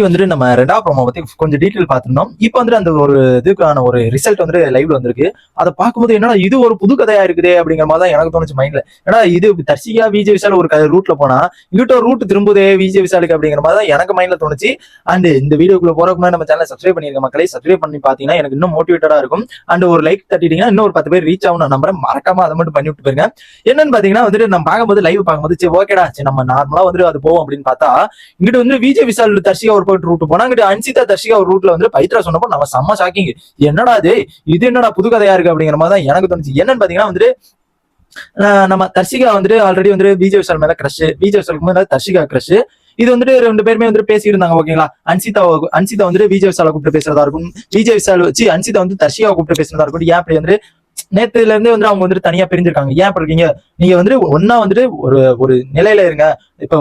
வந்துட்டு நம்ம ரெண்டாவது ப்ரோமோ பத்தி கொஞ்சம் டீட்டெயில் பார்த்திருந்தோம். இப்போ வந்துட்டு அந்த ஒரு இதுக்கான ஒரு ரிசல்ட் வந்துட்டு லைவ்ல வந்திருக்கு. அதை பார்க்கும்போது என்னடா இது ஒரு புது கதையா இருக்குதே அப்படிங்கிற மாதிரி தான் எனக்கு தோணுச்சு மைண்ட்ல. ஏன்னா இது தர்ஷிகா விஜய் விஷால் ஒரு ரூட்ல போனா இங்கிட்ட ஒரு ரூட் திரும்புதே விஜய் விஷாலுக்கு அப்படிங்கிற மாதிரி தான் எனக்கு மைண்ட்ல தோணுச்சு. அண்ட் இந்த வீடியோக்குள்ள போறதுக்கு முன்னாடி நம்ம சேனலை சப்ஸ்கிரைப் பண்ணிருக்க மக்களை சப்ஸ்கிரைப் பண்ணி பாத்தீங்கன்னா எனக்கு இன்னும் மோட்டிவேட்டடா இருக்கும். அண்ட் ஒரு லைக் தட்டிட்டீங்கன்னா இன்னும் ஒரு 10 பேர் ரீச் ஆகும் நான் நம்புறேன். மறக்காம அதை மட்டும் பண்ணி விட்டு போயிருங்க. என்னன்னு பாத்தீங்கன்னா வந்துட்டு நம்ம பார்க்கும்போது லைவ் பார்க்கும்போது சரி ஓகேடா சரி நம்ம நார்மலா வந்துட்டு அது போவோம் அப்படின்னு பார்த்தா இங்கிட்ட வந்து விஜய் விஷால் தர்ஷிகா ஒரு போயிட்டு ரூட் போனா இங்கிட்ட அன்சிதா தர்ஷிகா ஒரு ரூட்ல வந்து பவித்ரா சொன்னப்போ நம்ம செம்ம ஷாக்கிங். என்னடா இது என்னடா புது கதையா இருக்கு அப்படிங்கிற மாதிரி தான் எனக்கு தோணுச்சு. என்னன்னு பாத்தீங்கன்னா வந்துட்டு நம்ம தர்ஷிகா வந்துட்டு ஆல்ரெடி வந்து விஜய் விஷால் மேல கிரஷ், விஜய் விஷாலுக்கு மேல தர்ஷிகா கிரஷ். இது வந்துட்டு ரெண்டு பேருமே வந்துட்டு பேசி இருந்தாங்க ஓகேங்களா. அன்சிதா வந்துட்டு விஜய் விஷாலை கூப்பிட்டு பேசுறதா இருக்கும், விஜய் விஷால் வச்சு அன்சிதா வந்து தர்ஷிகாவை கூப்பிட்டு பேசுறதா இருக்கும். ஏன் அப்படி வந்து நேத்துல இருந்து வந்து அவங்க வந்துட்டு தனியா பிரிஞ்சிருக்காங்க. ஏன் அப்படி இருக்கீங்க, நீங்க வந்துட்டு ஒன்னா வந்துட்டு ஒரு ஒரு நிலையில இருங்க. இப்ப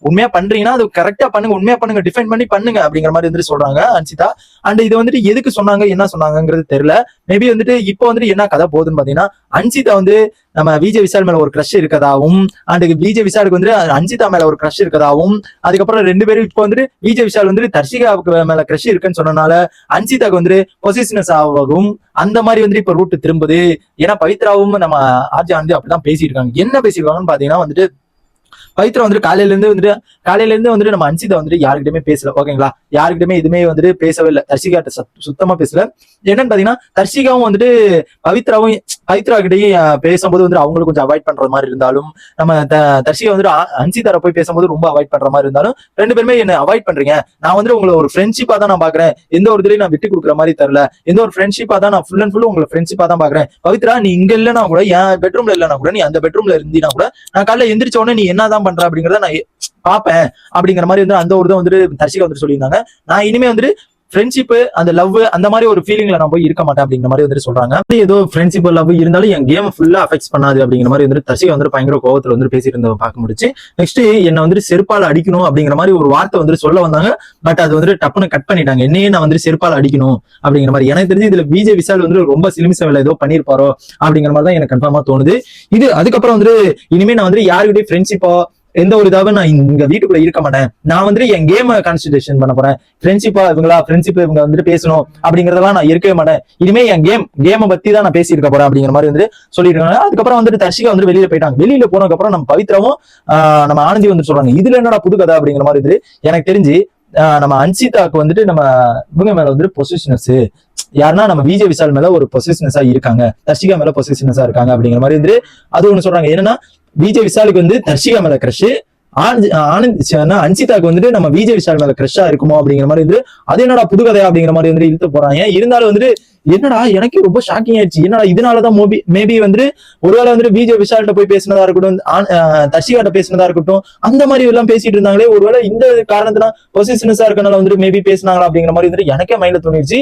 உண்மையா பண்றீங்கன்னா அது கரெக்டா பண்ணுங்க, உண்மையா பண்ணுங்க, டிஃபைன் பண்ணி பண்ணுங்க அப்படிங்கிற மாதிரி வந்துட்டு சொல்றாங்க அன்சிதா. அண்ட் இது வந்துட்டு எதுக்கு சொன்னாங்க என்ன சொன்னாங்கிறது தெரியல. மேபி வந்துட்டு இப்போ வந்துட்டு என்ன கதை போகுதுன்னு பாத்தீங்கன்னா அன்சிதா வந்து நம்ம விஜய் விஷால் மேல ஒரு கிரஷ் இருக்கதாவும், அண்ட் விஜய் விஷாலுக்கு வந்து அன்சிதா மேல ஒரு கிரஷ் இருக்கதாவும், அதுக்கப்புறம் ரெண்டு பேரும் இப்போ வந்துட்டு விஜய் விஷால் வந்துட்டு தர்ஷிகாவுக்கு மேல கிரஷ் இருக்குன்னு சொன்னனால அன்சிதாக்கு வந்து பொசிஷனஸ் ஆகும். அந்த மாதிரி வந்து இப்ப ரூட் திரும்புது. ஏன்னா பவித்ராவும் நம்ம ஆர்ஜா வந்து அப்படிதான் பேசிட்டு இருக்காங்க. என்ன பேசிருக்காங்கன்னு பாத்தீங்கன்னா வந்துட்டு பவித்ரா வந்துட்டு காலையில இருந்து வந்துட்டு நம்ம அன்சிதா வந்துட்டு யாருக்கிட்டயுமே பேசல ஓகேங்களா. யாருக்கிட்டயுமே எதுவுமே வந்துட்டு பேசவே இல்லை. தர்ஷிகாட்ட சுத்தமா பேசல. என்னன்னு பாத்தீங்கன்னா தர்ஷிகாவும் வந்துட்டு பவித்ரா கிட்டையும் பேசும்போது வந்து அவங்களுக்கு கொஞ்சம் அவாய்ட் பண்ற மாதிரி இருந்தாலும், நம்ம தர்ஷிகா வந்துட்டு அன்சிதார போய் பேசும்போது ரொம்ப அவாய்ட் பண்ற மாதிரி இருந்தாலும், ரெண்டு பேருமே என்ன அவாய்ட் பண்றீங்க, நான் வந்துட்டு உங்களை ஒரு ஃப்ரெண்ட்ஷிப்பா தான் நான் பாக்குறேன், எந்த ஒரு இதுலயும் நான் விட்டு கொடுக்குற மாதிரி தெரியல, எந்த ஒரு ஃப்ரெண்ட்ஷிப்பா தான் நான் ஃபுல் அண்ட் ஃபுல் உங்களை ஃப்ரெண்ட்ஷிப்பா தான் பாக்குறேன். பவித்ரா நீ இங்க இல்லைன்னா கூட என் பெட்ரூம்ல இல்லைன்னா கூட நீ அந்த பெட்ரூம்ல இருந்தீனா கூட நான் காலைல எந்திரிச்ச உடனே நீ என்னதான் பண்ற அப்படிங்கறத நான் பாப்பேன் அப்படிங்கிற மாதிரி வந்து அந்த ஒரு தான் வந்துட்டு தர்ஷிகா வந்துட்டு சொல்லியிருந்தாங்க. நான் இனிமே வந்துட்டு ஃப்ரெண்ட்ஷிப் அந்த லவ் அந்த மாதிரி ஒரு ஃபீலிங்ல நான் போய் இருக்க மாட்டேன் அப்படிங்கிற மாதிரி வந்துட்டு சொல்றாங்க. ஏதோ ஃப்ரெண்ட்ஷிப் லவ் இருந்தாலும் என் கேம் ஃபுல்லா அஃபெக்ட் பண்ணாது அப்படிங்கிற மாதிரி வந்துட்டு தர்ஷிகா வந்துட்டு பயங்கர கோவத்துல வந்து பேசிட்டு இருந்தவங்க பார்க்க முடிச்சு. நெக்ஸ்ட் என்ன வந்துட்டு செருப்பால் அடிக்கணும் அப்படிங்கிற மாதிரி ஒரு வார்த்தை வந்துட்டு சொல்ல வந்தாங்க. பட் அது வந்துட்டு டப்புன்னு கட் பண்ணிட்டாங்க. என்னையே நான் வந்துட்டு செருப்பால் அடிக்கணும் அப்படிங்கிற மாதிரி. எனக்கு தெரிஞ்சு இதுல விஜய் விஷால் வந்து ரொம்ப சிலிமிசவில ஏதோ பண்ணிருப்பாரோ அப்படிங்கிற மாதிரி தான் எனக்கு கன்ஃபார்மா தோணுது. இது அதுக்கப்புறம் வந்துட்டு இனிமே நான் வந்துட்டு யாருக்கிட்டே ஃப்ரெண்ட்ஷிப்போ எந்த ஒரு இதாக நான் இங்க வீட்டுக்குள்ள இருக்க மாட்டேன், நான் வந்துட்டு என் கேம கான்சன்ட்ரேஷன் பண்ண போறேன். ஃப்ரெண்ட்ஷிப்பா ஃப்ரெண்ட்ஷிப் இவங்க வந்துட்டு பேசணும் அப்படிங்கறதெல்லாம் நான் இருக்கவே மாட்டேன். இனிமே என் கேம பத்தி தான் நான் பேசி இருக்க போறேன் அப்படிங்கிற மாதிரி வந்து சொல்லிருக்காங்க. அதுக்கப்புறம் வந்துட்டு தர்ஷிகா வந்து வெளியில போயிட்டாங்க. வெளியில போனதுக்கு அப்புறம் நம்ம பவித்ராவும் நம்ம ஆனந்தி வந்து சொல்றாங்க இதுல என்னடா புது கதை அப்படிங்கிற மாதிரி இது. எனக்கு தெரிஞ்சு நம்ம அன்சிதாக்கு வந்துட்டு நம்ம இவங்க மேல வந்துட்டு பொசிஷனஸ் யாருன்னா நம்ம விஜய் விஷால் மேல ஒரு பொசிஷனஸா இருக்காங்க, தர்ஷிகா மேல பொசிஷனஸா இருக்காங்க அப்படிங்கிற மாதிரி வந்து அது ஒண்ணு சொல்றாங்க. என்னன்னா விஜய் விஷாலுக்கு வந்து தர்ஷிகா மேல கிரஷ், அன்சிதாக்கு வந்துட்டு நம்ம விஜய் விஷால் மேல கிரஷா இருக்குமோ அப்படிங்கிற மாதிரி வந்து அது என்னடா புது கதையா அப்படிங்கிற மாதிரி வந்து இழுத்து போறாங்க. இருந்தாலும் வந்துட்டு என்னடா எனக்கு ரொம்ப ஷாக்கிங் ஆயிடுச்சு. என்னடா இதனாலதான் மேபி வந்துட்டு ஒருவேளை வந்துட்டு விஜய் விஷால்கிட்ட போய் பேசினதா இருக்கட்டும், தர்ஷிகாட்ட பேசினதா இருக்கட்டும், அந்த மாதிரி எல்லாம் பேசிட்டு இருந்தாங்களே, ஒருவேளை இந்த காரணத்தினா பொசிஷனஸா இருக்கனால வந்துட்டு மேபி பேசினாங்களா அப்படிங்கிற மாதிரி வந்துட்டு எனக்கே மைண்ட்ல தோணிடுச்சு.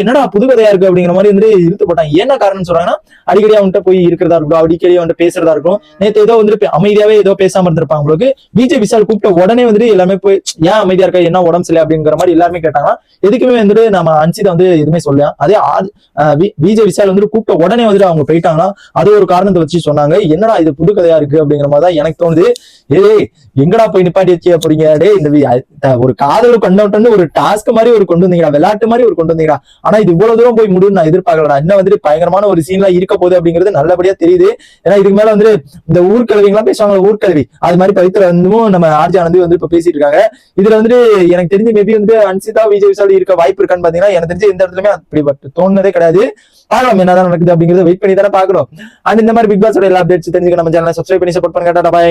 என்னடா புது கதையா இருக்கு அப்படிங்கிற மாதிரி வந்து இழுத்து போட்டாங்க. என்ன காரணம் சொல்றாங்கன்னா அடிக்கடி அவன்கிட்ட போய் இருக்கிறதா இருக்கட்டும், அடிக்கடி அவன்கிட்ட பேசுறதா இருக்கும். நேற்று ஏதோ வந்துட்டு அமைதியாவே ஏதோ பேசாம இருந்திருப்பாங்க உங்களுக்கு. விஜய் விஷால் கூப்பிட்ட உடனே வந்துட்டு எல்லாமே போய் ஏன் அமைதியா இருக்கா, என்ன உடம்பு சரியில்லை அப்படிங்கிற மாதிரி எல்லாருமே கேட்டாங்க. எதுக்குமே வந்துட்டு நம்ம அன்சிதா வந்து எதுவுமே சொல்லலாம். அதே விஜய் விஷால் வந்துட்டு கூப்பிட்ட உடனே வந்துட்டு அவங்க போயிட்டாங்கன்னா அது ஒரு காரணத்தை வச்சு சொன்னாங்க. என்னடா இது புது கதையா இருக்கு அப்படிங்கிற மாதிரி தான் எனக்கு தோணுது. எங்கடா போய் நிப்பாட்டி வச்சு போறீங்க, இந்த ஒரு காதல் கண்டோட்டன்னு ஒரு டாஸ்க் மாதிரி ஒரு கொண்டு வந்தீங்களா, விளையாட்டு மாதிரி ஒரு கொண்டு வந்தீங்களா, ஆனா இது இவ்வளவு தூரம் போய் முடியும் நான் எதிர்பார்க்கல. இன்னும் வந்துட்டு பயங்கரமான ஒரு சீன்லாம் இருக்க போகுது அப்படிங்கிறது நல்லபடியா தெரியுது. ஏன்னா இதுக்கு மேல வந்து இந்த ஊர்கல்விங்கெல்லாம் பேசுவாங்க, ஊர்கல்வி அது மாதிரி பவித்ரா வந்தும் நம்ம ஆர்ஜா வந்து இப்ப பேசிட்டு இருக்காங்க. இதுல வந்துட்டு எனக்கு தெரிஞ்சு மேபி வந்து அன்சிதா விஜய் விஷால் இருக்க வாய்ப்பு இருக்கான்னு பாத்தீங்கன்னா எனக்கு தெரிஞ்சு எந்த இடத்துலயுமே அப்படி தோணுனதே கிடையாது. பார்க்கலாம் என்னதான் நடக்குது அப்படிங்கறத வெயிட் பண்ணி தானே பாக்கணும். அண்ட் இந்த மாதிரி பிக் பாஸோட எல்லா அப்டேட்ஸ் தெரிஞ்சுக்க நம்ம சேனலை சப்ஸ்கிரைப் பண்ணி சப்போர்ட் பண்ணுங்க. Tata bye.